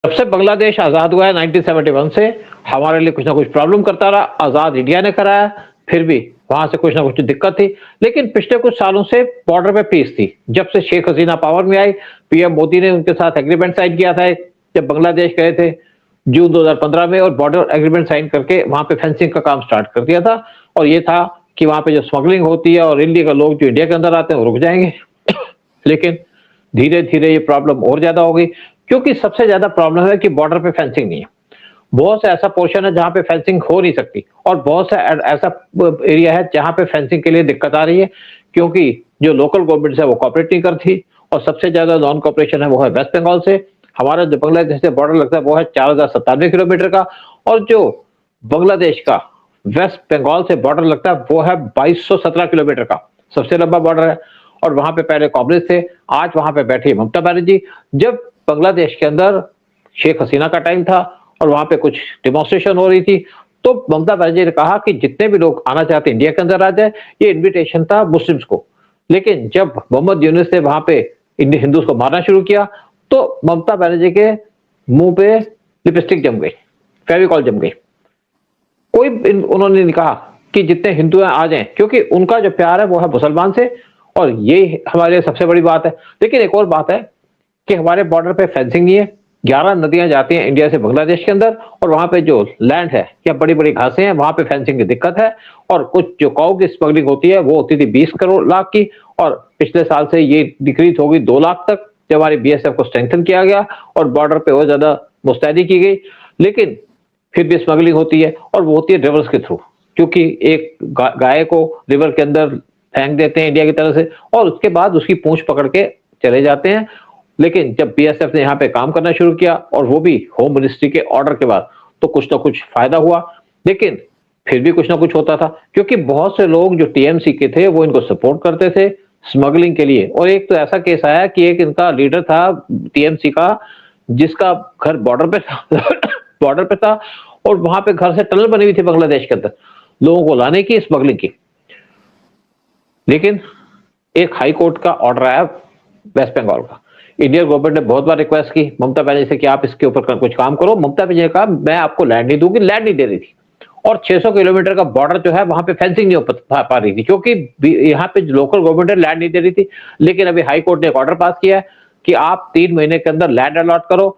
जब से बांग्लादेश आज़ाद हुआ है 1971 से, हमारे लिए कुछ ना कुछ प्रॉब्लम करता रहा। आज़ाद इंडिया ने कराया, फिर भी वहाँ से कुछ ना कुछ दिक्कत थी। लेकिन पिछले कुछ सालों से बॉर्डर पे पीस थी। जब से शेख हसीना पावर में आई, पीएम मोदी ने उनके साथ एग्रीमेंट साइन किया था, जब बांग्लादेश गए थे जून 2015 में, और बॉर्डर एग्रीमेंट साइन करके वहाँ पे फेंसिंग का काम स्टार्ट कर दिया था। और ये था कि वहाँ पे जो स्मगलिंग होती है और इल्लीगल लोग जो इंडिया के अंदर आते हैं वो रुक जाएंगे। लेकिन धीरे-धीरे ये प्रॉब्लम और ज़्यादा हो गई, क्योंकि सबसे ज़्यादा प्रॉब्लम है कि बॉर्डर पे फेंसिंग नहीं है। बहुत सा ऐसा पोर्शन है जहाँ पे फेंसिंग हो नहीं सकती, और बहुत सा ऐसा एरिया है जहाँ पे फेंसिंग के लिए दिक्कत आ रही है, क्योंकि जो लोकल गवर्नमेंट है वो कोऑपरेट नहीं करती, और सबसे ज़्यादा नॉन कोऑपरेशन है वो है वेस्ट बंगाल से। हमारा जो बांग्लादेश से बॉर्डर लगता है वो है 4097 किलोमीटर का, और जो बांग्लादेश का वेस्ट बंगाल से बॉर्डर लगता है वो है 2217 किलोमीटर का, सबसे लंबा बॉर्डर है। और वहां पे पहले कांग्रेस थे, आज वहां पे बैठी है ममता बनर्जी। जब बांग्लादेश के अंदर शेख हसीना का टाइम था और वहां पे कुछ डिमॉन्स्ट्रेशन हो रही थी, तो ममता बनर्जी ने कहा कि जितने भी लोग आना चाहते हैं इंडिया के अंदर आ जाए। ये इन्विटेशन था मुस्लिम्स को। लेकिन जब मोहम्मद यूनुस ने वहां पे हिंदूज को मारना शुरू किया, तो ममता बनर्जी के मुंह पे लिपस्टिक जम गई, फेविकॉल जम गई। उन्होंने नहीं कहा कि जितने हिंदू हैं आ जाएं, क्योंकि उनका जो प्यार है वो है मुसलमान से, और ये हमारे लिए सबसे बड़ी बात है। लेकिन एक और बात है कि हमारे बॉर्डर पे फेंसिंग नहीं है। 11 नदियां जाती हैं इंडिया से बांग्लादेश के अंदर, और वहां पे जो लैंड है या बड़ी बड़ी घासें हैं, वहां पे फेंसिंग की दिक्कत है। और कुछ जो काऊ की स्मगलिंग होती है वो होती थी 20 करोड़ लाख की, और पिछले साल से ये डिक्रीज हो गई 2 लाख तक, जब हमारी बीएसएफ को स्ट्रेंथन किया गया और बॉर्डर पे और ज्यादा मुस्तैदी की गई। लेकिन फिर भी स्मगलिंग होती है, और वो होती है रिवर्स के थ्रू, क्योंकि एक गाय को रिवर के अंदर फेंक देते हैं इंडिया की तरफ से, और उसके बाद उसकी पूंछ पकड़ के चले जाते हैं। लेकिन जब बीएसएफ ने यहाँ पे काम करना शुरू किया, और वो भी होम मिनिस्ट्री के ऑर्डर के बाद, तो कुछ ना कुछ फायदा हुआ। लेकिन फिर भी कुछ ना कुछ होता था, क्योंकि बहुत से लोग जो टीएमसी के थे वो इनको सपोर्ट करते थे स्मगलिंग के लिए। और एक तो ऐसा केस आया कि एक इनका लीडर था टीएमसी का, जिसका घर बॉर्डर पे था बॉर्डर पे था, और वहां पे घर से टनल बनी हुई थी बांग्लादेश के अंदर लोगों को लाने की, स्मगलिंग की। लेकिन एक हाई कोर्ट का ऑर्डर आया वेस्ट बंगाल का। इंडियन गवर्नमेंट ने बहुत बार रिक्वेस्ट की ममता बनर्जी से कि आप इसके ऊपर कुछ काम करो। ममता बनर्जी ने कहा मैं आपको लैंड नहीं दूंगी, लैंड नहीं दे रही थी। और 600 किलोमीटर का बॉर्डर जो है वहां पे फेंसिंग नहीं हो पा रही थी, क्योंकि यहाँ पे लोकल गवर्नमेंट लैंड नहीं दे रही थी। लेकिन अभी हाई कोर्ट ने एक ऑर्डर पास किया है कि आप 3 महीने के अंदर लैंड अलॉट करो,